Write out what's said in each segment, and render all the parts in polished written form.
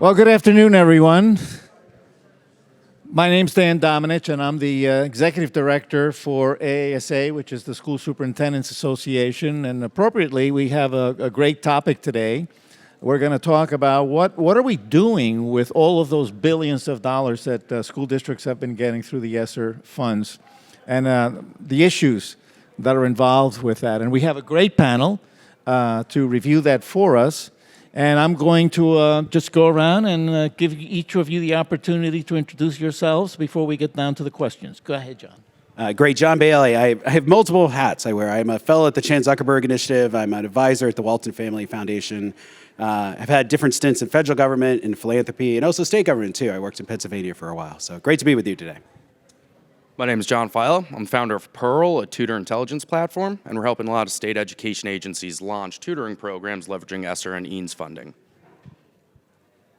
Well, good afternoon, everyone. My name's Domenech, and I'm the Executive Director for AASA, which is the School Superintendents Association. And appropriately, we have a great topic today. We're going to talk about what are we doing with all of those billions of dollars that school districts have been getting through the ESSER funds, and the issues that are involved with that. And we have a great panel to review that for us. And I'm going to just go around and give each of you the opportunity to introduce yourselves before we get down to the questions. Go ahead, John. Great, John Bailey. I have multiple hats I wear. I'm a fellow at the Chan Zuckerberg Initiative. I'm an advisor at the Walton Family Foundation. I've had different stints in federal government, in philanthropy, and also state government, too. I worked in Pennsylvania for a while. So great to be with you today. My name is John Failla. I'm founder of Pearl, a tutor intelligence platform, and we're helping a lot of state education agencies launch tutoring programs leveraging ESSER and EANS funding.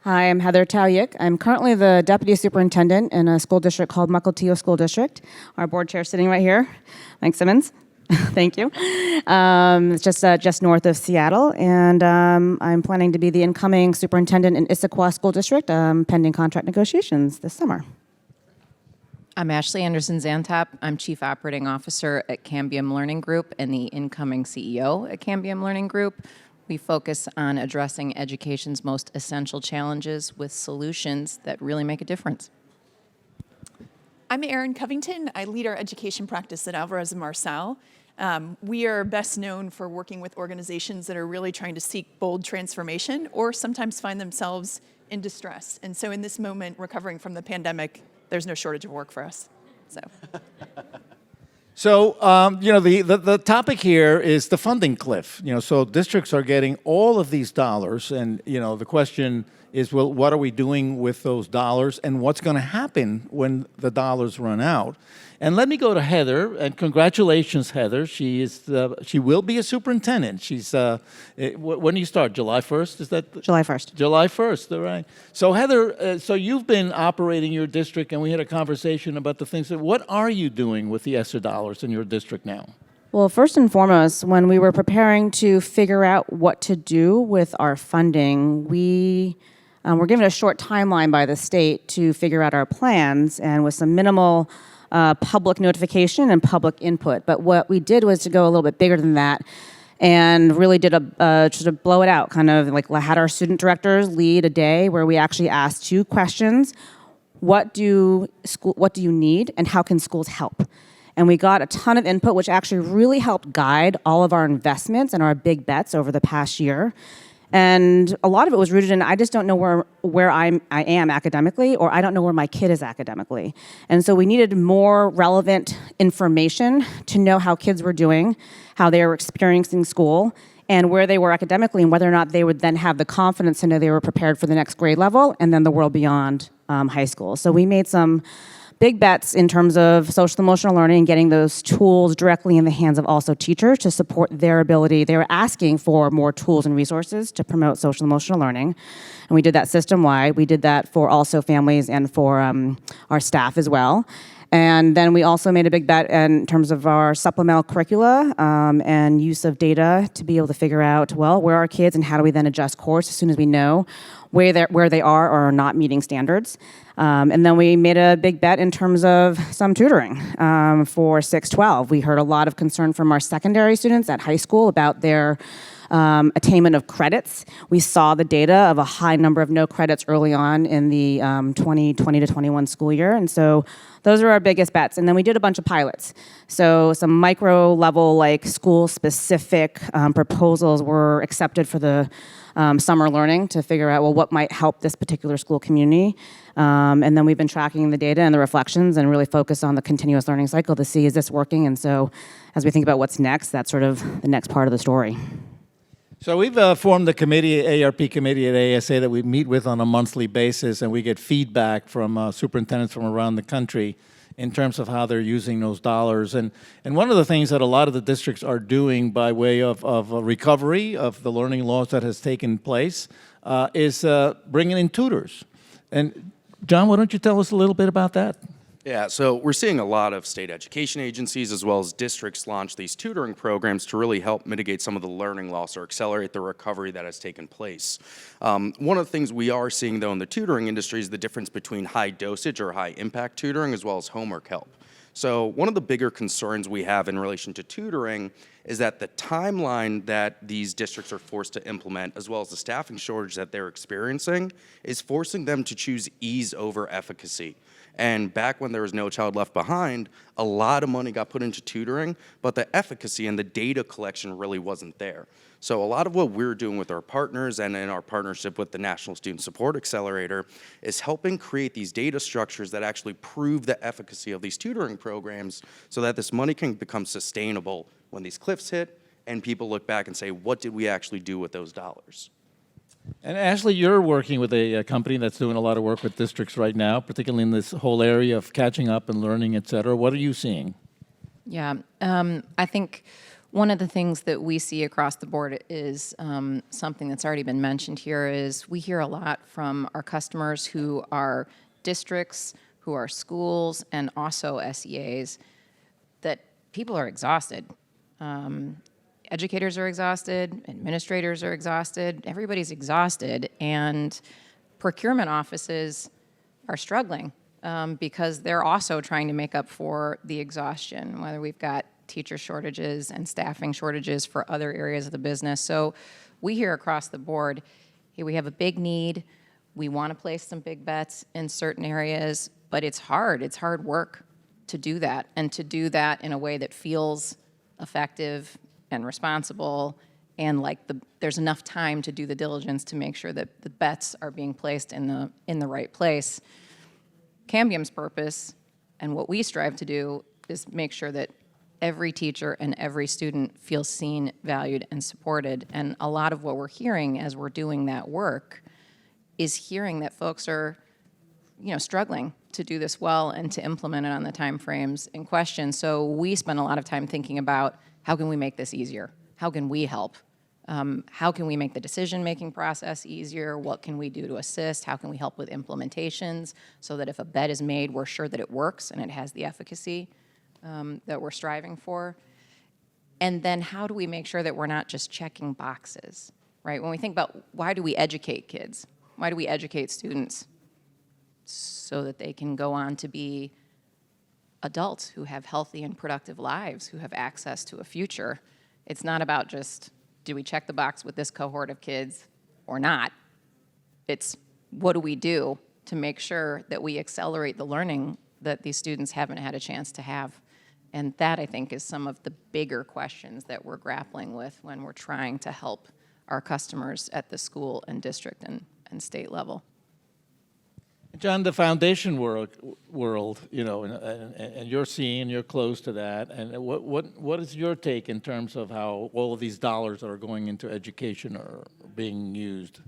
Hi, I'm Heather Tow-Yick. I'm currently the Deputy Superintendent in a school district called Mukilteo School District. Our board chair sitting right here, Mike Simmons. Thank you. It's just north of Seattle, and I'm planning to be the incoming superintendent in Issaquah School District, pending contract negotiations this summer. I'm Ashley Andersen Zantop. I'm Chief Operating Officer at Cambium Learning Group and the incoming CEO at Cambium Learning Group. We focus on addressing education's most essential challenges with solutions that really make a difference. I'm Erin Covington. I lead our education practice at Alvarez and Marsal. We are best known for working with organizations that are really trying to seek bold transformation or sometimes find themselves in distress. And so in this moment, recovering from the pandemic, there's no shortage of work for us. So, the topic here is the funding cliff. So districts are getting all of these dollars, and the question is, well, what are we doing with those dollars, and what's going to happen when the dollars run out? And let me go to Heather, and congratulations, Heather. She will be a superintendent. When do you start? July 1st? Is that July 1st. July 1st, all right. So Heather, so you've been operating your district, and we had a conversation about the things what are you doing with the ESSER dollars in your district now? Well, first and foremost, when we were preparing to figure out what to do with our funding, we were given a short timeline by the state to figure out our plans, and with some minimal public notification and public input. But what we did was to go a little bit bigger than that and really did sort of blow it out, kind of like had our student directors lead a day where we actually asked two questions. What do you need, and how can schools help? And we got a ton of input, which actually really helped guide all of our investments and our big bets over the past year. And a lot of it was rooted in, I just don't know where I am academically, or I don't know where my kid is academically. And so we needed more relevant information to know how kids were doing, how they were experiencing school, and where they were academically, and whether or not they would then have the confidence to know they were prepared for the next grade level and then the world beyond high school. So we made some big bets in terms of social emotional learning and getting those tools directly in the hands of also teachers to support their ability. They were asking for more tools and resources to promote social emotional learning. And we did that system-wide. We did that for also families and for our staff as well. And then we also made a big bet in terms of our supplemental curricula and use of data to be able to figure out, well, where are kids and how do we then adjust course as soon as we know where they are or are not meeting standards. And then we made a big bet in terms of some tutoring for 6-12. We heard a lot of concern from our secondary students at high school about their attainment of credits. We saw the data of a high number of no credits early on in the 2020 to 21 school year. And so those are our biggest bets. And then we did a bunch of pilots. So some micro level, like school specific proposals were accepted for the summer learning to figure out, well, what might help this particular school community. And then we've been tracking the data and the reflections and really focused on the continuous learning cycle to see, is this working? And so as we think about what's next, that's sort of the next part of the story. So we've formed a committee, ARP committee at ASA that we meet with on a monthly basis, and we get feedback from superintendents from around the country in terms of how they're using those dollars. And one of the things that a lot of the districts are doing by way of recovery of the learning loss that has taken place is bringing in tutors. And John, why don't you tell us a little bit about that? Yeah, so we're seeing a lot of state education agencies as well as districts launch these tutoring programs to really help mitigate some of the learning loss or accelerate the recovery that has taken place. One of the things we are seeing, though, in the tutoring industry is the difference between high dosage or high impact tutoring as well as homework help. So one of the bigger concerns we have in relation to tutoring is that the timeline that these districts are forced to implement, as well as the staffing shortage that they're experiencing, is forcing them to choose ease over efficacy. And back when there was No Child Left Behind, a lot of money got put into tutoring, but the efficacy and the data collection really wasn't there. So a lot of what we're doing with our partners and in our partnership with the National Student Support Accelerator is helping create these data structures that actually prove the efficacy of these tutoring programs so that this money can become sustainable when these cliffs hit and people look back and say, what did we actually do with those dollars? And Ashley, you're working with a company that's doing a lot of work with districts right now, particularly in this whole area of catching up and learning, et cetera. What are you seeing? Yeah, I think one of the things that we see across the board is something that's already been mentioned here is we hear a lot from our customers who are districts, who are schools, and also SEAs that people are exhausted. Educators are exhausted, administrators are exhausted, everybody's exhausted, and procurement offices are struggling because they're also trying to make up for the exhaustion, whether we've got teacher shortages and staffing shortages for other areas of the business. So we hear across the board, hey, we have a big need, we want to place some big bets in certain areas, but it's hard work to do that, and to do that in a way that feels effective and responsible, and like there's enough time to do the diligence to make sure that the bets are being placed in the right place. Cambium's purpose and what we strive to do is make sure that every teacher and every student feels seen, valued, and supported. And a lot of what we're hearing as we're doing that work is hearing that folks are, struggling to do this well and to implement it on the time frames in question. So we spend a lot of time thinking about how can we make this easier? How can we help? How can we make the decision-making process easier? What can we do to assist? How can we help with implementations so that if a bet is made, we're sure that it works and it has the efficacy that we're striving for? And then how do we make sure that we're not just checking boxes, right? When we think about why do we educate kids? Why do we educate students? So that they can go on to be adults who have healthy and productive lives, who have access to a future. It's not about just, do we check the box with this cohort of kids or not? It's what do we do to make sure that we accelerate the learning that these students haven't had a chance to have? And that, I think, is some of the bigger questions that we're grappling with when we're trying to help our customers at the school and district and state level. John, the foundation world, and you're seeing, you're close to that. And what is your take in terms of how all of these dollars that are going into education are being used?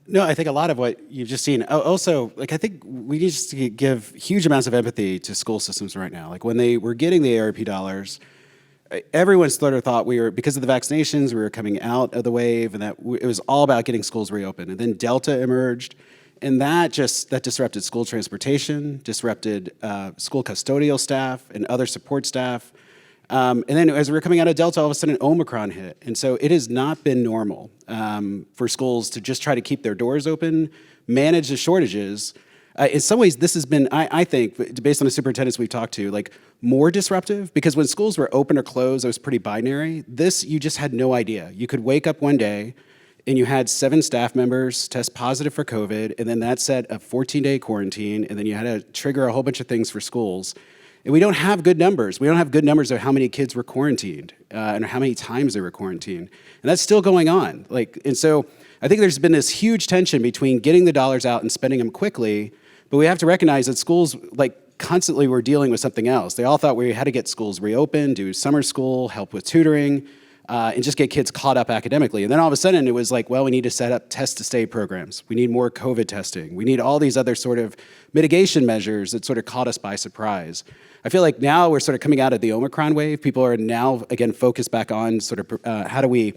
No, I think a lot of what you've just seen. Also, I think we need to give huge amounts of empathy to school systems right now. Like when they were getting the ARP dollars, everyone sort of thought because of the vaccinations, we were coming out of the wave, and that it was all about getting schools reopened. And then Delta emerged. And that disrupted school transportation, disrupted school custodial staff and other support staff. And then as we were coming out of Delta, all of a sudden Omicron hit. And so it has not been normal for schools to just try to keep their doors open, manage the shortages. In some ways, this has been, I think, based on the superintendents we've talked to, more disruptive, because when schools were open or closed, it was pretty binary. This, you just had no idea. You could wake up one day and you had 7 staff members test positive for COVID, and then that set a 14-day quarantine, and then you had to trigger a whole bunch of things for schools. And we don't have good numbers. We don't have good numbers of how many kids were quarantined and how many times they were quarantined. And that's still going on. And so I think there's been this huge tension between getting the dollars out and spending them quickly, but we have to recognize that schools constantly were dealing with something else. They all thought we had to get schools reopened, do summer school, help with tutoring, and just get kids caught up academically. And then all of a sudden it was we need to set up test-to-stay programs. We need more COVID testing. We need all these other sort of mitigation measures that sort of caught us by surprise. I feel like now we're sort of coming out of the Omicron wave. People are now, again, focused back on sort of how do we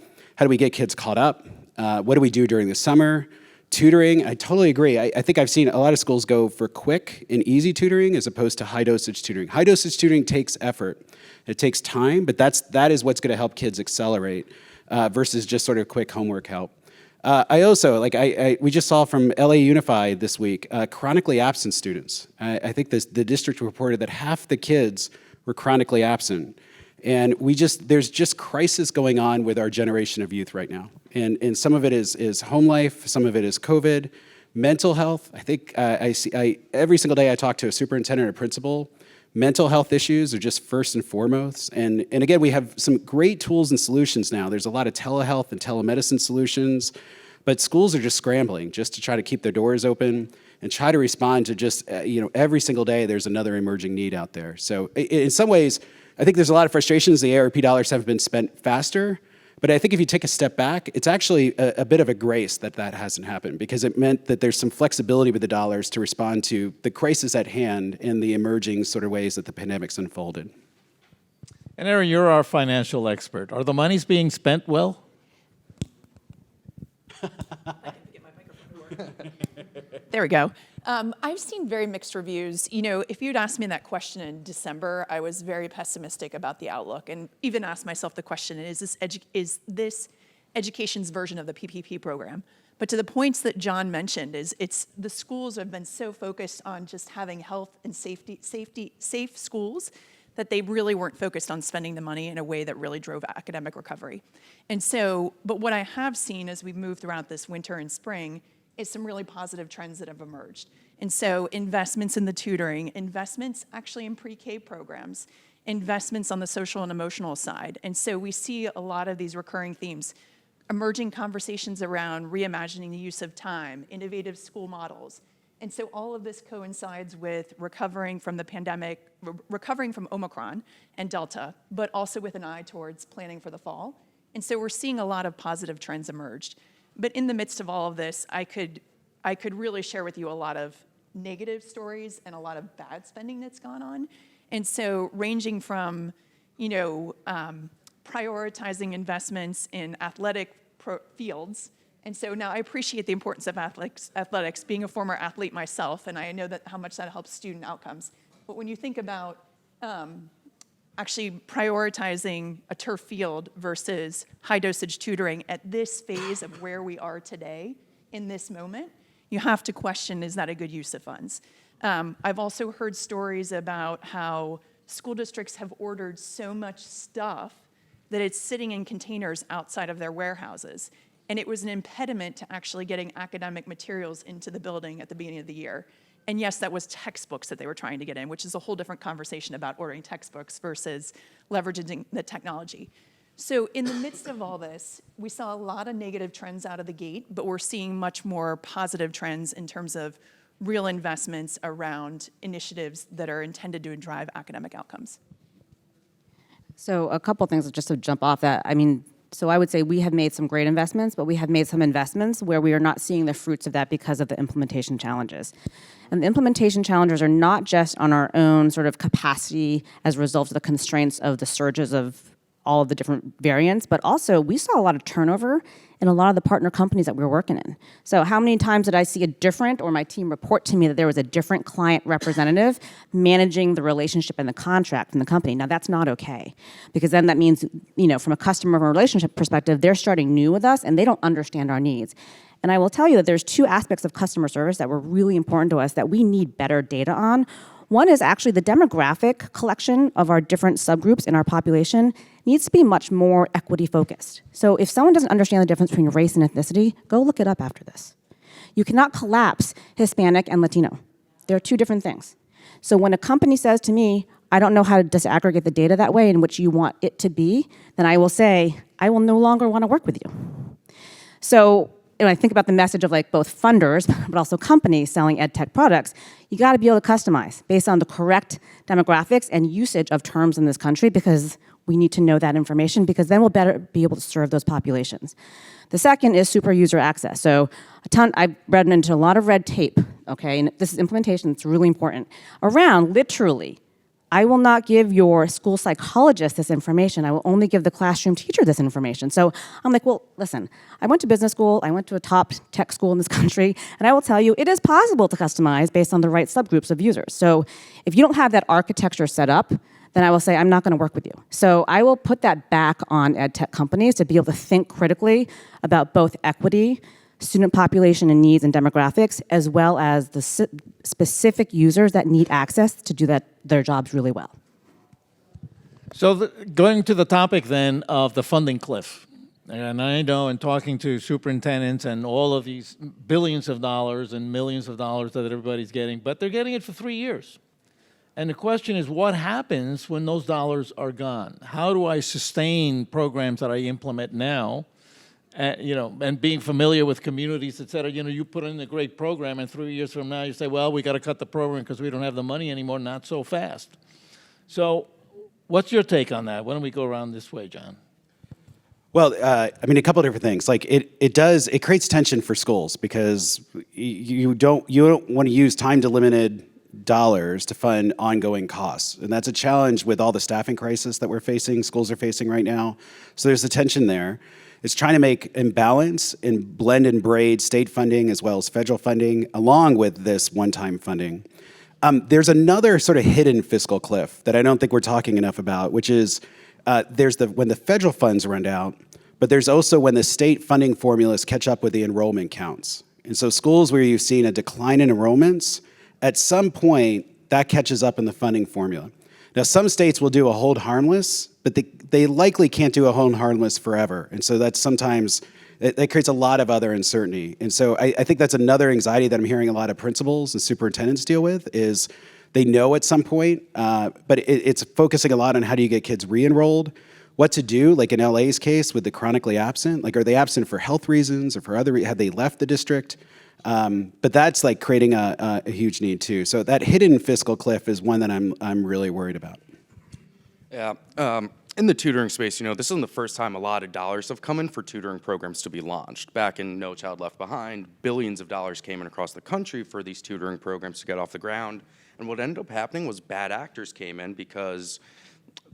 get kids caught up? What do we do during the summer Tutoring, I totally agree. I think I've seen a lot of schools go for quick and easy tutoring as opposed to high dosage tutoring. High dosage tutoring takes effort. It takes time, but that is what's going to help kids accelerate versus just sort of quick homework help. I also, we just saw from LA Unified this week, chronically absent students. I think the district reported that half the kids were chronically absent. And there's just crisis going on with our generation of youth right now. And some of it is home life, some of it is COVID, mental health. I think every single day I talk to a superintendent or a principal, mental health issues are just first and foremost. And again, we have some great tools and solutions now. There's a lot of telehealth and telemedicine solutions, but schools are just scrambling just to try to keep their doors open and try to respond to just, every single day there's another emerging need out there. So in some ways, I think there's a lot of frustrations. The ARP dollars have been spent faster, but I think if you take a step back, it's actually a bit of a grace that hasn't happened, because it meant that there's some flexibility with the dollars to respond to the crisis at hand and the emerging sort of ways that the pandemic's unfolded. And Erin, you're our financial expert. Are the monies being spent well? There we go. I've seen very mixed reviews. If you'd asked me that question in December, I was very pessimistic about the outlook, and even asked myself the question, is this education's version of the PPP program? But to the points that John mentioned, it's the schools have been so focused on just having health and safe schools that they really weren't focused on spending the money in a way that really drove academic recovery. And so, but what I have seen as we've moved throughout this winter and spring is some really positive trends that have emerged. And so investments in the tutoring, investments actually in pre-K programs, investments on the social and emotional side. And so we see a lot of these recurring themes, emerging conversations around reimagining the use of time, innovative school models. And so all of this coincides with recovering from the pandemic, recovering from Omicron and Delta, but also with an eye towards planning for the fall. And so we're seeing a lot of positive trends emerged. But in the midst of all of this, I could really share with you a lot of negative stories and a lot of bad spending that's gone on. And so ranging from, prioritizing investments in athletic fields. And so now I appreciate the importance of athletics, being a former athlete myself, and I know how much that helps student outcomes. But when you think about actually prioritizing a turf field versus high dosage tutoring at this phase of where we are today in this moment, you have to question, is that a good use of funds? I've also heard stories about how school districts have ordered so much stuff that it's sitting in containers outside of their warehouses. And it was an impediment to actually getting academic materials into the building at the beginning of the year. And yes, that was textbooks that they were trying to get in, which is a whole different conversation about ordering textbooks versus leveraging the technology. So in the midst of all this, we saw a lot of negative trends out of the gate, but we're seeing much more positive trends in terms of real investments around initiatives that are intended to drive academic outcomes. So a couple things just to jump off that. So I would say we have made some great investments, but we have made some investments where we are not seeing the fruits of that because of the implementation challenges. And the implementation challenges are not just on our own sort of capacity as a result of the constraints of the surges of all of the different variants, but also we saw a lot of turnover in a lot of the partner companies that we were working in. So how many times did I see a different, or my team report to me that there was a different client representative managing the relationship and the contract from the company? Now that's not okay, because then that means, from a customer relationship perspective, they're starting new with us and they don't understand our needs. And I will tell you that there's two aspects of customer service that were really important to us that we need better data on. One is actually the demographic collection of our different subgroups in our population needs to be much more equity focused. So if someone doesn't understand the difference between race and ethnicity, go look it up after this. You cannot collapse Hispanic and Latino. They're two different things. So when a company says to me, I don't know how to disaggregate the data that way in which you want it to be, then I will say, I will no longer want to work with you. So when I think about the message of both funders, but also companies selling ed tech products, you got to be able to customize based on the correct demographics and usage of terms in this country, because we need to know that information, because then we'll better be able to serve those populations. The second is super user access. So I've read into a lot of red tape, okay, and this is implementation, it's really important, around literally I will not give your school psychologist this information. I will only give the classroom teacher this information. So I'm like, well, listen, I went to business school, I went to a top tech school in this country, and I will tell you it is possible to customize based on the right subgroups of users. So if you don't have that architecture set up, then I will say, I'm not gonna work with you. So I will put that back on ed tech companies to be able to think critically about both equity, student population and needs and demographics, as well as the specific users that need access to do their jobs really well. So going to the topic then of the funding cliff, and I know in talking to superintendents and all of these billions of dollars and millions of dollars that everybody's getting, but they're getting it for 3 years. And the question is, what happens when those dollars are gone? How do I sustain programs that I implement now? And being familiar with communities, et cetera, you put in a great program, and 3 years from now you say, well, we got to cut the program because we don't have the money anymore. Not so fast. So what's your take on that? Why don't we go around this way, John? Well, a couple of different things. Like it creates tension for schools because you don't want to use time-delimited dollars to fund ongoing costs. And that's a challenge with all the staffing crisis that schools are facing right now. So there's a tension there. It's trying to make imbalance and blend and braid state funding as well as federal funding along with this one-time funding. There's another sort of hidden fiscal cliff that I don't think we're talking enough about, which is there's when the federal funds run out, but there's also when the state funding formulas catch up with the enrollment counts. And so schools where you've seen a decline in enrollments, at some point that catches up in the funding formula. Now, some states will do a hold harmless, but they likely can't do a hold harmless forever. And so that's sometimes, that creates a lot of other uncertainty. And so I think that's another anxiety that I'm hearing a lot of principals and superintendents deal with is they know at some point, but it's focusing a lot on how do you get kids re-enrolled, what to do, like in LA's case with the chronically absent, like are they absent for health reasons or for have they left the district? But that's like creating a huge need too. So that hidden fiscal cliff is one that I'm really worried about. Yeah, in the tutoring space, this isn't the first time a lot of dollars have come in for tutoring programs to be launched. Back in No Child Left Behind, billions of dollars came in across the country for these tutoring programs to get off the ground. And what ended up happening was bad actors came in because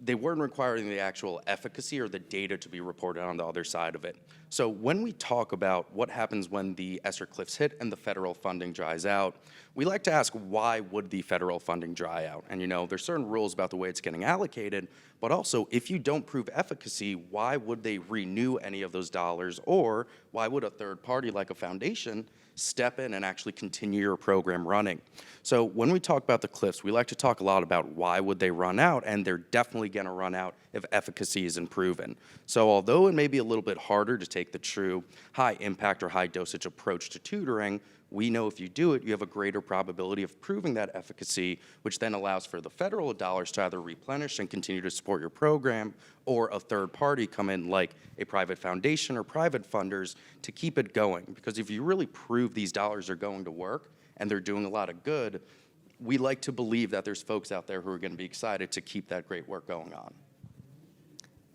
they weren't requiring the actual efficacy or the data to be reported on the other side of it. So when we talk about what happens when the ESSER cliffs hit and the federal funding dries out, we like to ask why would the federal funding dry out? And there's certain rules about the way it's getting allocated, but also if you don't prove efficacy, why would they renew any of those dollars, or why would a third party like a foundation step in and actually continue your program running? So when we talk about the cliffs, we like to talk a lot about why would they run out, and they're definitely going to run out if efficacy isn't proven. So although it may be a little bit harder to take the true high impact or high dosage approach to tutoring, we know if you do it, you have a greater probability of proving that efficacy, which then allows for the federal dollars to either replenish and continue to support your program, or a third party come in like a private foundation or private funders to keep it going. Because if you really prove these dollars are going to work and they're doing a lot of good, we like to believe that there's folks out there who are going to be excited to keep that great work going on.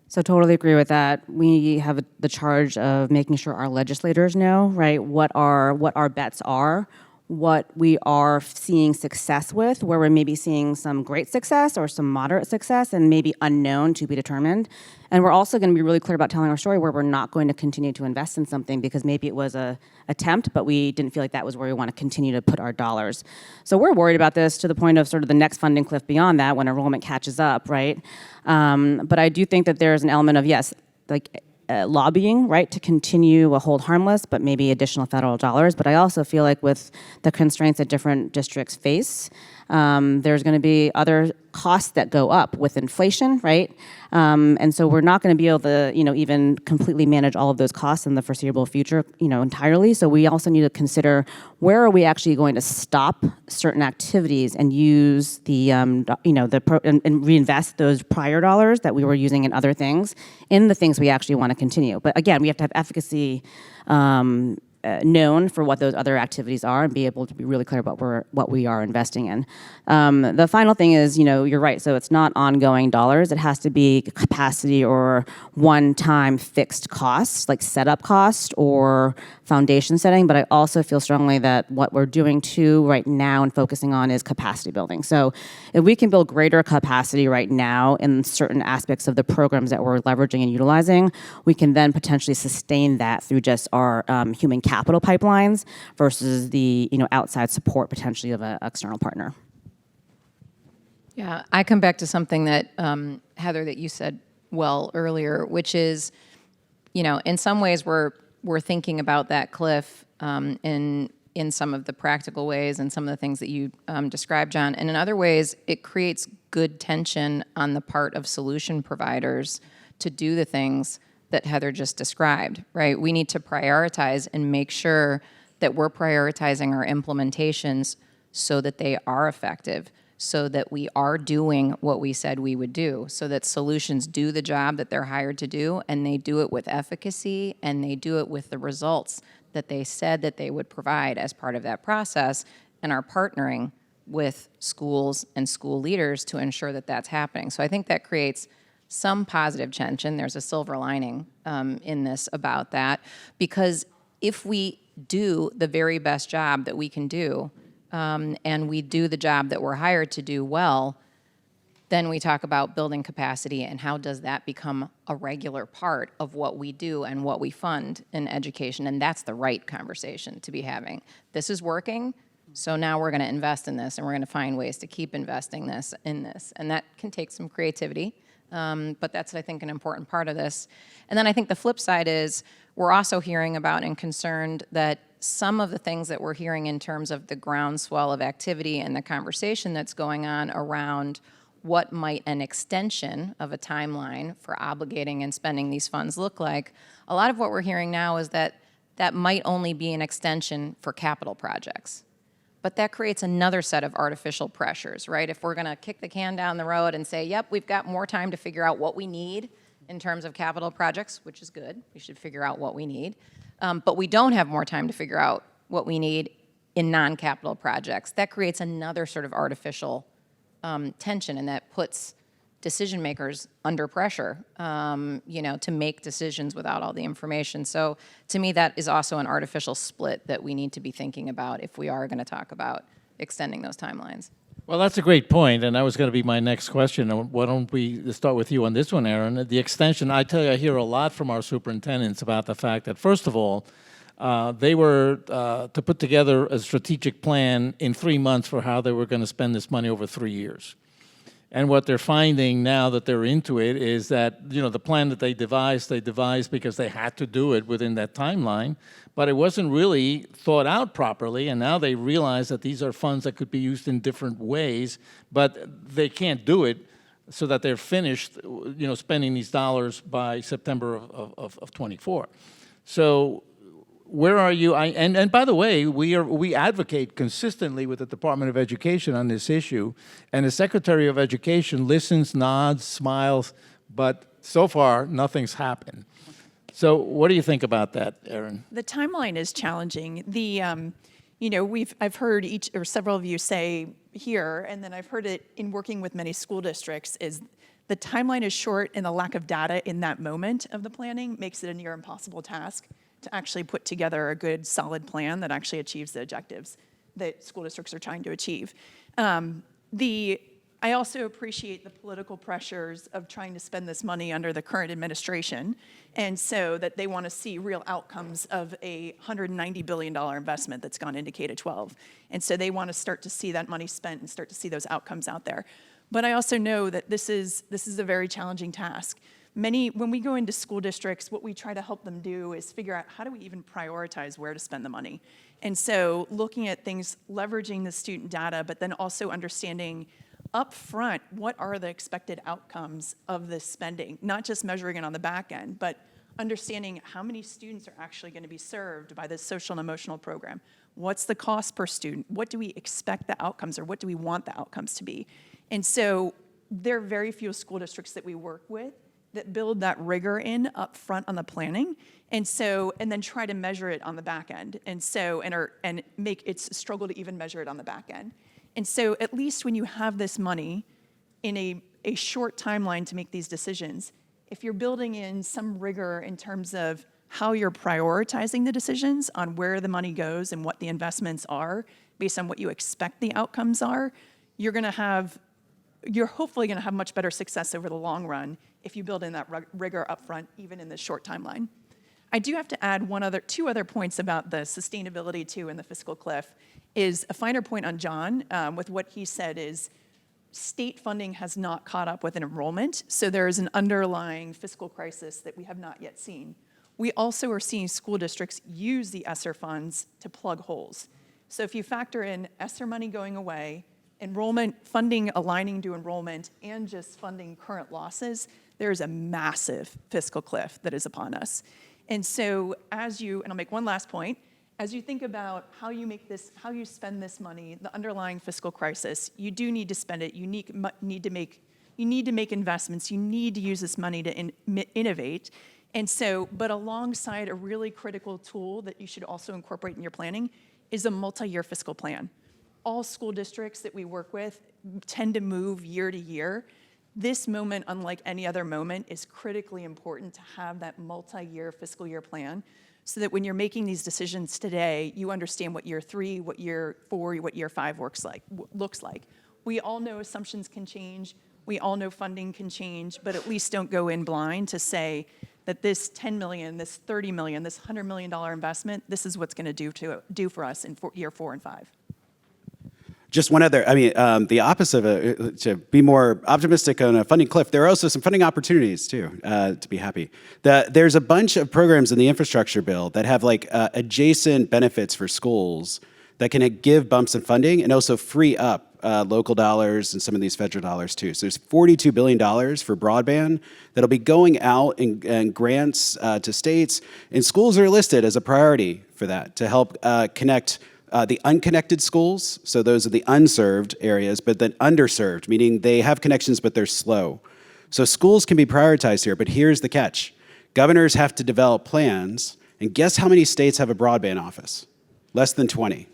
So totally agree with that. We have the charge of making sure our legislators know, right, what our bets are, what we are seeing success with, where we're maybe seeing some great success or some moderate success and maybe unknown to be determined. And we're also going to be really clear about telling our story where we're not going to continue to invest in something because maybe it was a attempt, but we didn't feel like that was where we want to continue to put our dollars. So we're worried about this to the point of sort of the next funding cliff beyond that when enrollment catches up, right? But I do think that there's an element of, yes, like lobbying, right, to continue a hold harmless, but maybe additional federal dollars. But I also feel like with the constraints that different districts face, there's going to be other costs that go up with inflation, right? And so we're not going to be able to, even completely manage all of those costs in the foreseeable future, entirely. So we also need to consider where are we actually going to stop certain activities and use the, and reinvest those prior dollars that we were using in other things in the things we actually want to continue. But again, we have to have efficacy known for what those other activities are and be able to be really clear about what we are investing in. The final thing is, you're right. So it's not ongoing dollars. It has to be capacity or one-time fixed costs, like setup cost or foundation setting. But I also feel strongly that what we're doing too right now and focusing on is capacity building. So if we can build greater capacity right now in certain aspects of the programs that we're leveraging and utilizing, we can then potentially sustain that through just our human capital pipelines versus the outside support potentially of an external partner. Yeah, I come back to something that, Heather, that you said well earlier, which is, in some ways we're thinking about that cliff in some of the practical ways and some of the things that you described, John. And in other ways, it creates good tension on the part of solution providers to do the things that Heather just described, right? We need to prioritize and make sure that we're prioritizing our implementations so that they are effective, so that we are doing what we said we would do, so that solutions do the job that they're hired to do, and they do it with efficacy, and they do it with the results that they said that they would provide as part of that process, and are partnering with schools and school leaders to ensure that that's happening. So I think that creates some positive tension. There's a silver lining in this about that, because if we do the very best job that we can do, and we do the job that we're hired to do well, then we talk about building capacity and how does that become a regular part of what we do and what we fund in education. And that's the right conversation to be having. This is working, so now we're going to invest in this and we're going to find ways to keep investing in this. And that can take some creativity, but that's, I think, an important part of this. And then I think the flip side is we're also hearing about and concerned that some of the things that we're hearing in terms of the groundswell of activity and the conversation that's going on around what might an extension of a timeline for obligating and spending these funds look like, a lot of what we're hearing now is that that might only be an extension for capital projects. But that creates another set of artificial pressures, right? If we're gonna kick the can down the road and say, yep, we've got more time to figure out what we need in terms of capital projects, which is good, we should figure out what we need, but we don't have more time to figure out what we need in non-capital projects. That creates another sort of artificial tension, and that puts decision makers under pressure, to make decisions without all the information. So to me, that is also an artificial split that we need to be thinking about if we are going to talk about extending those timelines. Well, that's a great point, and that was going to be my next question. Why don't we start with you on this one, Erin? The extension, I tell you, I hear a lot from our superintendents about the fact that, first of all, they were to put together a strategic plan in 3 months for how they were going to spend this money over 3 years. And what they're finding now that they're into it is that, the plan that they devised because they had to do it within that timeline, but it wasn't really thought out properly, and now they realize that these are funds that could be used in different ways, but they can't do it so that they're finished, spending these dollars by September of 24. So where are you? And by the way, we advocate consistently with the Department of Education on this issue, and the Secretary of Education listens, nods, smiles, but so far nothing's happened. So what do you think about that, Erin? The timeline is challenging. I've heard each or several of you say here, and then I've heard it in working with many school districts, is the timeline is short, and the lack of data in that moment of the planning makes it a near impossible task to actually put together a good, solid plan that actually achieves the objectives that school districts are trying to achieve. I also appreciate the political pressures of trying to spend this money under the current administration, and so that they want to see real outcomes of a $190 billion investment that's gone into K-12. And so they want to start to see that money spent and start to see those outcomes out there. But I also know that this is a very challenging task. When we go into school districts, what we try to help them do is figure out how do we even prioritize where to spend the money. And so looking at things, leveraging the student data, but then also understanding up front, what are the expected outcomes of this spending? Not just measuring it on the back end, but understanding how many students are actually going to be served by this social and emotional program. What's the cost per student? What do we expect the outcomes, or what do we want the outcomes to be? And so there are very few school districts that we work with that build that rigor in up front on the planning, and then try to measure it on the back end, and make it's a struggle to even measure it on the back end. And so at least when you have this money in a short timeline to make these decisions, if you're building in some rigor in terms of how you're prioritizing the decisions on where the money goes and what the investments are based on what you expect the outcomes are, you're hopefully going to have much better success over the long run if you build in that rigor up front, even in this short timeline. I do have to add two other points about the sustainability too and the fiscal cliff. Is a finer point on John with what he said is state funding has not caught up with an enrollment, so there is an underlying fiscal crisis that we have not yet seen. We also are seeing school districts use the ESSER funds to plug holes. So if you factor in ESSER money going away, enrollment funding aligning to enrollment, and just funding current losses, there is a massive fiscal cliff that is upon us. And so and I'll make one last point, as you think about how you spend this money, the underlying fiscal crisis, you do need to spend it. You need to make investments. You need to use this money to innovate. And so, but alongside a really critical tool that you should also incorporate in your planning is a multi-year fiscal plan. All school districts that we work with tend to move year to year. This moment, unlike any other moment, is critically important to have that multi-year fiscal year plan, so that when you're making these decisions today, you understand what year 3, what year 4, what year 5 looks like. We all know assumptions can change. We all know funding can change, but at least don't go in blind to say that this $10 million, this $30 million, this $100 million investment, this is what's going to do for us in year 4 and 5. Just one other, the opposite of to be more optimistic on a funding cliff, there are also some funding opportunities too, to be happy. There's a bunch of programs in the infrastructure bill that have adjacent benefits for schools that can give bumps in funding and also free up local dollars and some of these federal dollars too. So there's $42 billion for broadband that'll be going out in grants to states, and schools are listed as a priority for that to help connect the unconnected schools, so those are the unserved areas, but then underserved, meaning they have connections but they're slow. So schools can be prioritized here, but here's the catch. Governors have to develop plans, and guess how many states have a broadband office? Less than 20.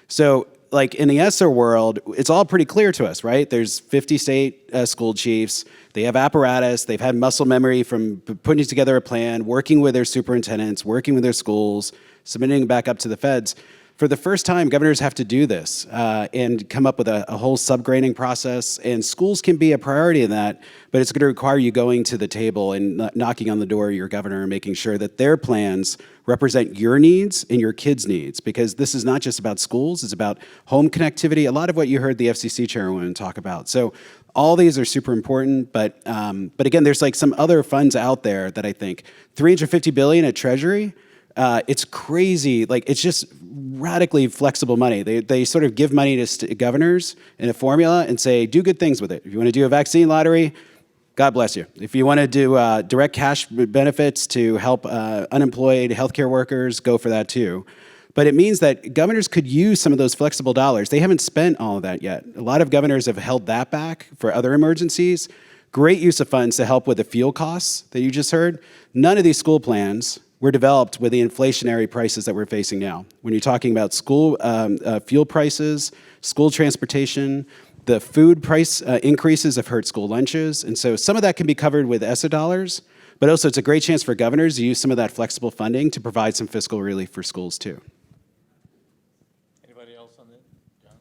So in the ESSER world, it's all pretty clear to us, right? There's 50 state school chiefs. They have apparatus. They've had muscle memory from putting together a plan, working with their superintendents, working with their schools, submitting back up to the feds. For the first time, governors have to do this and come up with a whole subgrading process, and schools can be a priority in that, but it's going to require you going to the table and knocking on the door of your governor and making sure that their plans represent your needs and your kids' needs, because this is not just about schools, it's about home connectivity, a lot of what you heard the FCC chairwoman talk about. So all these are super important, but again, there's some other funds out there that I think, $350 billion at Treasury, it's crazy. It's just radically flexible money. They sort of give money to governors in a formula and say, do good things with it. If you want to do a vaccine lottery, God bless you. If you want to do direct cash benefits to help unemployed healthcare workers, go for that too. But it means that governors could use some of those flexible dollars. They haven't spent all of that yet. A lot of governors have held that back for other emergencies. Great use of funds to help with the fuel costs that you just heard. None of these school plans were developed with the inflationary prices that we're facing now. When you're talking about school fuel prices, school transportation, the food price increases have hurt school lunches. And so some of that can be covered with ESSER dollars, but also it's a great chance for governors to use some of that flexible funding to provide some fiscal relief for schools too. Anybody else on this? John?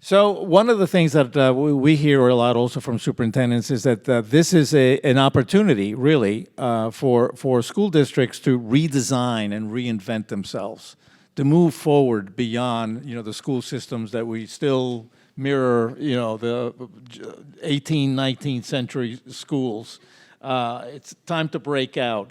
So one of the things that we hear a lot also from superintendents is that this is an opportunity, really, for school districts to redesign and reinvent themselves, to move forward beyond, the school systems that we still mirror, the 18th, 19th century schools. It's time to break out.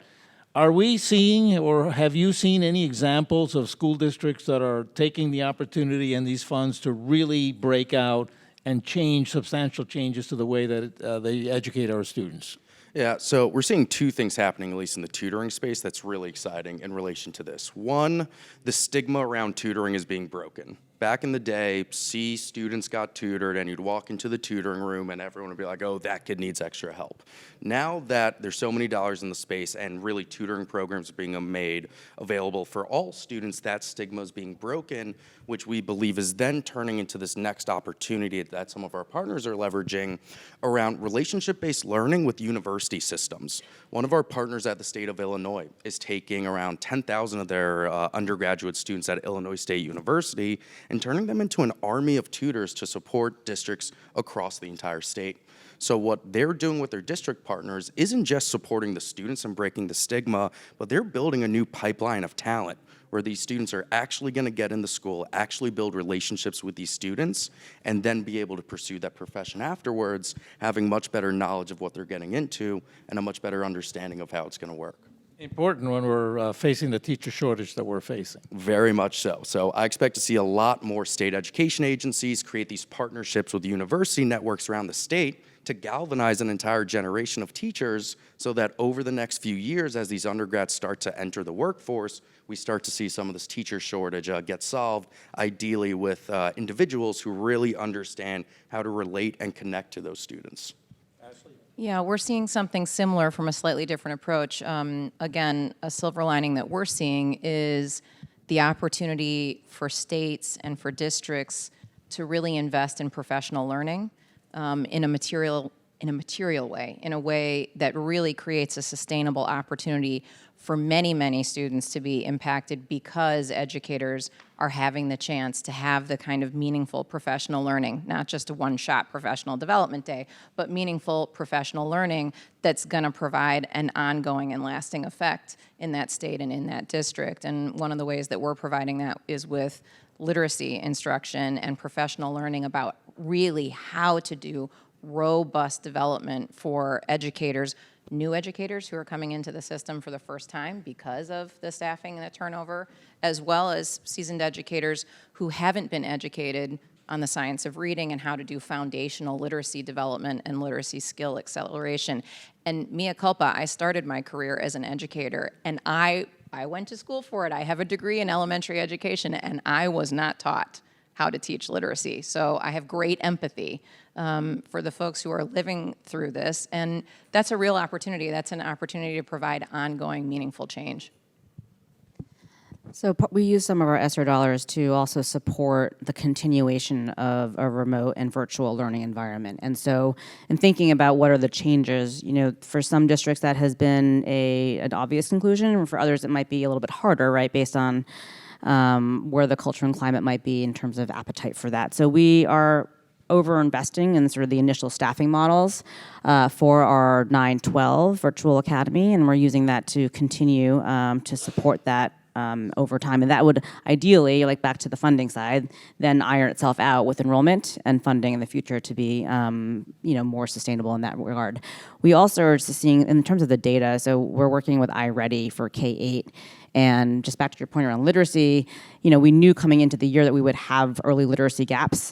Are we seeing, or have you seen any examples of school districts that are taking the opportunity and these funds to really break out and change substantial changes to the way that they educate our students? Yeah, so we're seeing two things happening, at least in the tutoring space, that's really exciting in relation to this. One, the stigma around tutoring is being broken. back in the day, see students got tutored and you'd walk into the tutoring room and everyone would be like, oh, that kid needs extra help. Now that there's so many dollars in the space and really tutoring programs are being made available for all students, that stigma is being broken, which we believe is then turning into this next opportunity that some of our partners are leveraging around relationship-based learning with university systems. One of our partners at the state of Illinois is taking around 10,000 of their undergraduate students at Illinois State University and turning them into an army of tutors to support districts across the entire state. So what they're doing with their district partners isn't just supporting the students and breaking the stigma, but they're building a new pipeline of talent where these students are actually going to get into school, actually build relationships with these students, and then be able to pursue that profession afterwards, having much better knowledge of what they're getting into and a much better understanding of how it's going to work. Important when we're facing the teacher shortage that we're facing. Very much so. So I expect to see a lot more state education agencies create these partnerships with university networks around the state to galvanize an entire generation of teachers so that over the next few years, as these undergrads start to enter the workforce, we start to see some of this teacher shortage get solved, ideally with individuals who really understand how to relate and connect to those students. Yeah, we're seeing something similar from a slightly different approach. Again, a silver lining that we're seeing is the opportunity for states and for districts to really invest in professional learning in a material way, in a way that really creates a sustainable opportunity for many, many students to be impacted because educators are having the chance to have the kind of meaningful professional learning, not just a one-shot professional development day, but meaningful professional learning that's gonna provide an ongoing and lasting effect in that state and in that district. And one of the ways that we're providing that is with literacy instruction and professional learning about really how to do robust development for educators, new educators who are coming into the system for the first time because of the staffing and the turnover, as well as seasoned educators who haven't been educated on the science of reading and how to do foundational literacy development and literacy skill acceleration. And mea culpa, I started my career as an educator, and I went to school for it. I have a degree in elementary education, and I was not taught how to teach literacy. So I have great empathy for the folks who are living through this, and that's a real opportunity. That's an opportunity to provide ongoing, meaningful change. So we use some of our ESSER dollars to also support the continuation of a remote and virtual learning environment. And so in thinking about what are the changes, you know, for some districts that has been an obvious conclusion, and for others it might be a little bit harder, right, based on where the culture and climate might be in terms of appetite for that. So we are over-investing in sort of the initial staffing models for our 9-12 virtual academy, and we're using that to continue to support that over time. And that would ideally, like back to the funding side, then iron itself out with enrollment and funding in the future to be more sustainable in that regard. We also are seeing, in terms of the data, so we're working with iReady for K-8, and just back to your point around literacy, we knew coming into the year that we would have early literacy gaps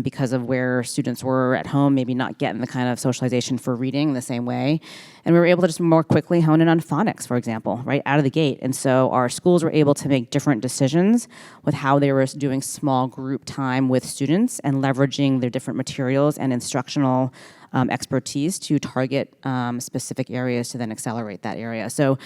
because of where students were at home, maybe not getting the kind of socialization for reading the same way. And we were able to just more quickly hone in on phonics, for example, right out of the gate. And so our schools were able to make different decisions with how they were doing small group time with students and leveraging their different materials and instructional expertise to target specific areas to then accelerate that area. So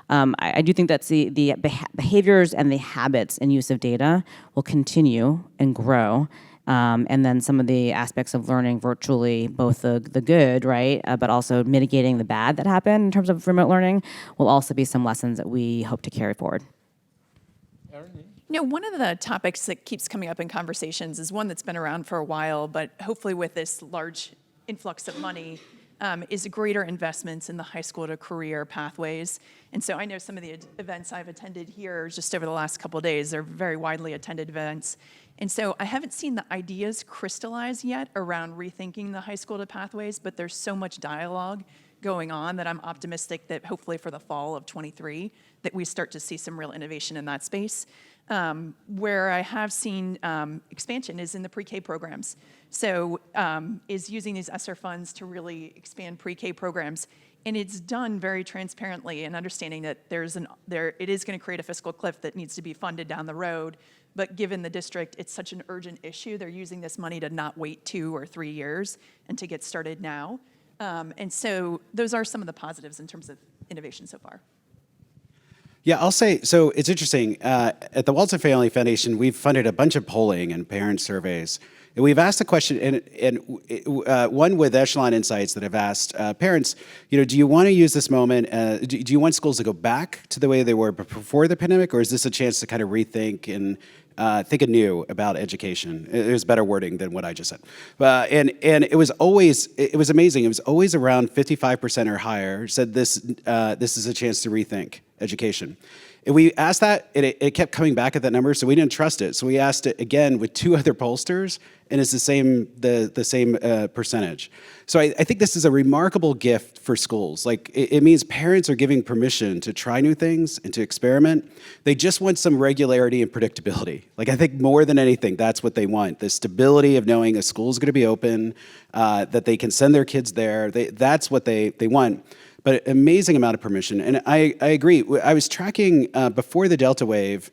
I do think that the behaviors and the habits and use of data will continue and grow. And then some of the aspects of learning virtually, both the good, right, but also mitigating the bad that happened in terms of remote learning, will also be some lessons that we hope to carry forward. One of the topics that keeps coming up in conversations is one that's been around for a while, but hopefully with this large influx of money, is greater investments in the high school to career pathways. And so I know some of the events I've attended here just over the last couple of days, they're very widely attended events. And so I haven't seen the ideas crystallize yet around rethinking the high school to pathways, but there's so much dialogue going on that I'm optimistic that hopefully for the fall of '23 that we start to see some real innovation in that space. Where I have seen expansion is in the pre-K programs. So is using these ESSER funds to really expand pre-K programs And it's done very transparently and understanding that it is going to create a fiscal cliff that needs to be funded down the road. But given the district, it's such an urgent issue, they're using this money to not wait 2 or 3 years and to get started now. And so those are some of the positives in terms of innovation so far. Yeah, I'll say, so it's interesting. At the Walton Family Foundation, we've funded a bunch of polling and parent surveys. And we've asked the question, one with Echelon Insights that have asked parents, do you want to use this moment, do you want schools to go back to the way they were before the pandemic, or is this a chance to kind of rethink and think anew about education? There's better wording than what I just said. And it was amazing. It was always around 55% or higher said this is a chance to rethink education. And we asked that, and it kept coming back at that number, so we didn't trust it. So we asked it again with 2 other pollsters, and it's the same percentage. So I think this is a remarkable gift for schools. Like, it means parents are giving permission to try new things and to experiment. They just want some regularity and predictability. Like, I think more than anything, that's what they want. The stability of knowing a school's gonna be open, that they can send their kids there. That's what they want. But amazing amount of permission. And I agree. I was tracking before the Delta wave,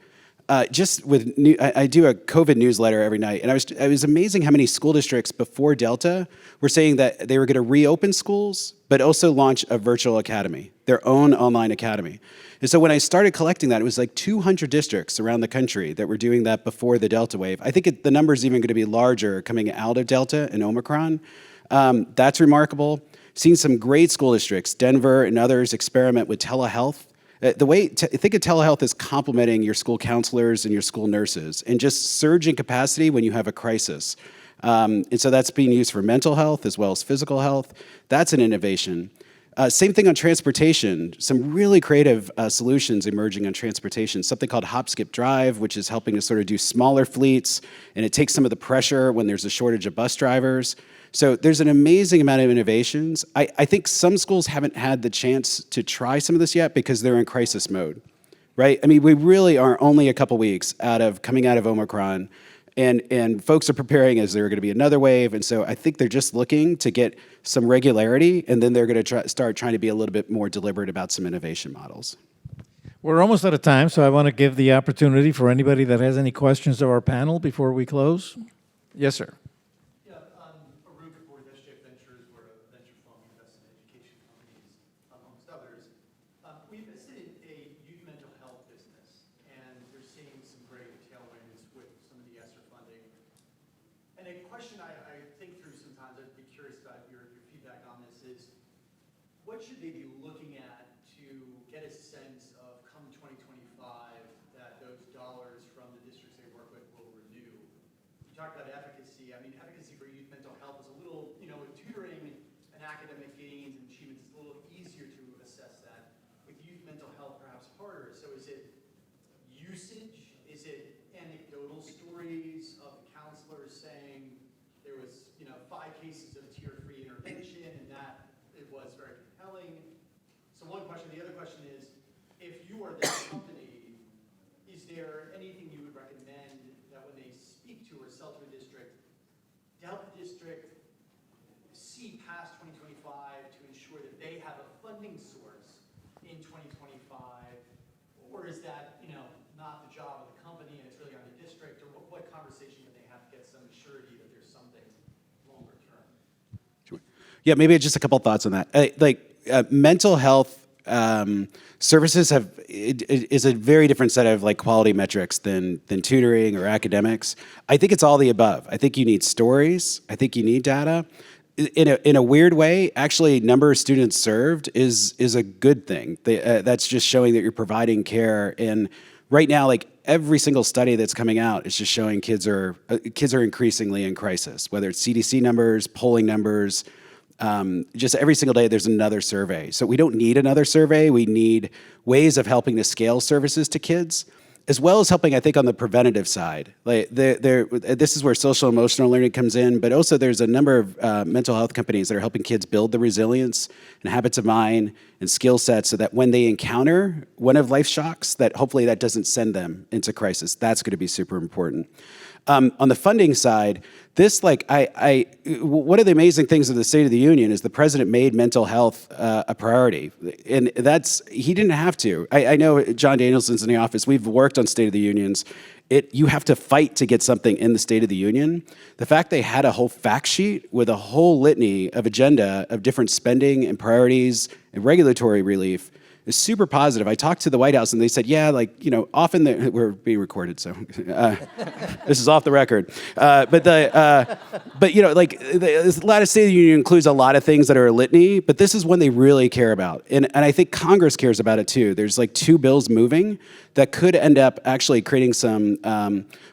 just with I do a COVID newsletter every night, and it was amazing how many school districts before Delta were saying that they were going to reopen schools, but also launch a virtual academy, their own online academy. And so when I started collecting that, it was like 200 districts around the country that were doing that before the Delta wave. I think the number's even going to be larger coming out of Delta and Omicron. That's remarkable. Seen some great school districts, Denver and others, experiment with telehealth. Think of telehealth as complementing your school counselors and your school nurses, and just surge in capacity when you have a crisis. And so that's being used for mental health as well as physical health. That's an innovation. Same thing on transportation. Some really creative solutions emerging on transportation. Something called Hop, Skip, Drive, which is helping to sort of do smaller fleets, and it takes some of the pressure when there's a shortage of bus drivers. So there's an amazing amount of innovations. I think some schools haven't had the chance to try some of this yet because they're in crisis mode, right? I mean, we really are only a couple weeks coming out of Omicron, and folks are preparing as there are going to be another wave, and so I think they're just looking to get some regularity, and then they're going to start trying to be a little bit more deliberate about some innovation models. We're almost out of time, so I want to give the opportunity for anybody that has any questions of our panel before we close. Yes, sir. What should they be looking at to get a sense of, come 2025, that those dollars from the districts they work with will renew? You talked about efficacy. I mean, efficacy for youth mental health is a little, with tutoring and academic gains and achievements, it's a little easier to assess that. With youth mental health, perhaps harder. So is it usage? Is it anecdotal stories of counselors saying there was, 5 cases of tier-3 intervention and that it was very compelling? So one question. The other question is, if you are that company, is there anything you would recommend that when they speak to or sell to a district, to help the district see past 2025 to ensure that they have a funding source in 2025? Or is that, not the job of the company and it's really on the district? Or what conversation would they have to get some surety that there's something longer term? Yeah, maybe just a couple thoughts on that. Mental health services is a very different set of quality metrics than tutoring or academics. I think it's all the above. I think you need stories. I think you need data. In a weird way, actually, number of students served is a good thing. That's just showing that you're providing care. And right now, every single study that's coming out is just showing kids are increasingly in crisis. Whether it's CDC numbers, polling numbers. Just every single day there's another survey. So we don't need another survey. We need ways of helping to scale services to kids, as well as helping, I think, on the preventative side. This is where social emotional learning comes in, but also there's a number of mental health companies that are helping kids build the resilience and habits of mind and skill sets so that when they encounter one of life's shocks, that hopefully that doesn't send them into crisis. That's going to be super important. On the funding side, this, like, one of the amazing things of the State of the Union is the president made mental health a priority. And he didn't have to. I know John Danielson's in the office. We've worked on State of the Unions. You have to fight to get something in the State of the Union. The fact they had a whole fact sheet with a whole litany of agenda of different spending and priorities and regulatory relief is super positive. I talked to the White House and they said, yeah, like, you know, often we're being recorded, so this is off the record. But you know, like, a lot of State of the Union includes a lot of things that are a litany, but this is one they really care about. And I think Congress cares about it too. There's like 2 bills moving that could end up actually creating some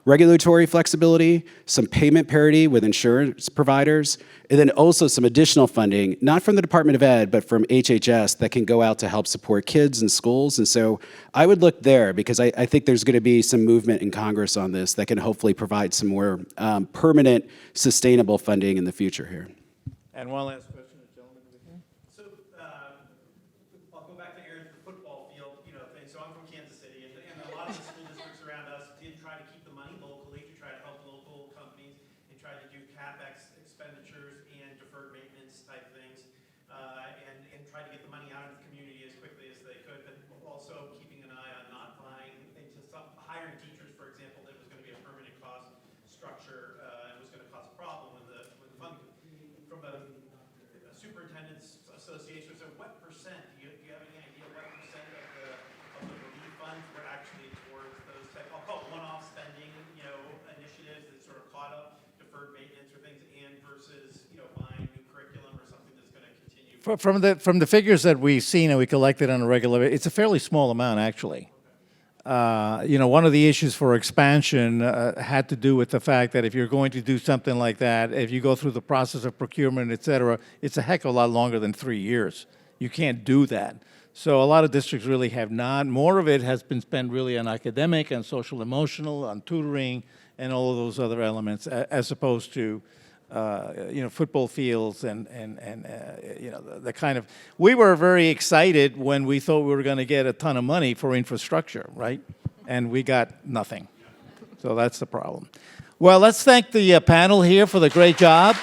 regulatory flexibility, some payment parity with insurance providers, and then also some additional funding, not from the Department of Ed, but from HHS that can go out to help support kids and schools. And so I would look there because I think there's going to be some movement in Congress on this that can hopefully provide some more permanent, sustainable funding in the future here. And one last question, the gentleman over here. So I'll go back to Erin's football field, you know, thing. So I'm from Kansas City, and a lot of the school districts around us did try to keep the money locally to try to help local companies. They tried to do CapEx expenditures and deferred maintenance type things, and try to get the money out of the community as quickly as they could, but also keeping an eye on not buying into hiring teachers, for example, that was going to be a permanent cost structure and was going to cause a problem when the funding. From a superintendent's association, so what percent, do you have any idea what percent of the relief funds were actually towards those type, I'll call it one-off spending, you know, initiatives that sort of caught up deferred maintenance or things, and versus, you know, buying new curriculum or something that's going to continue? From the figures that we've seen and we collected on a regular, it's a fairly small amount actually. You know, one of the issues for expansion had to do with the fact that if you're going to do something like that, if you go through the process of procurement, et cetera, it's a heck of a lot longer than 3 years. You can't do that. So a lot of districts really have not. More of it has been spent really on academic and social emotional, on tutoring, and all of those other elements, as opposed to you know, football fields and you know, the kind of, we were very excited when we thought we were going to get a ton of money for infrastructure, right? And we got nothing. So that's the problem. Well, let's thank the panel here for the great job.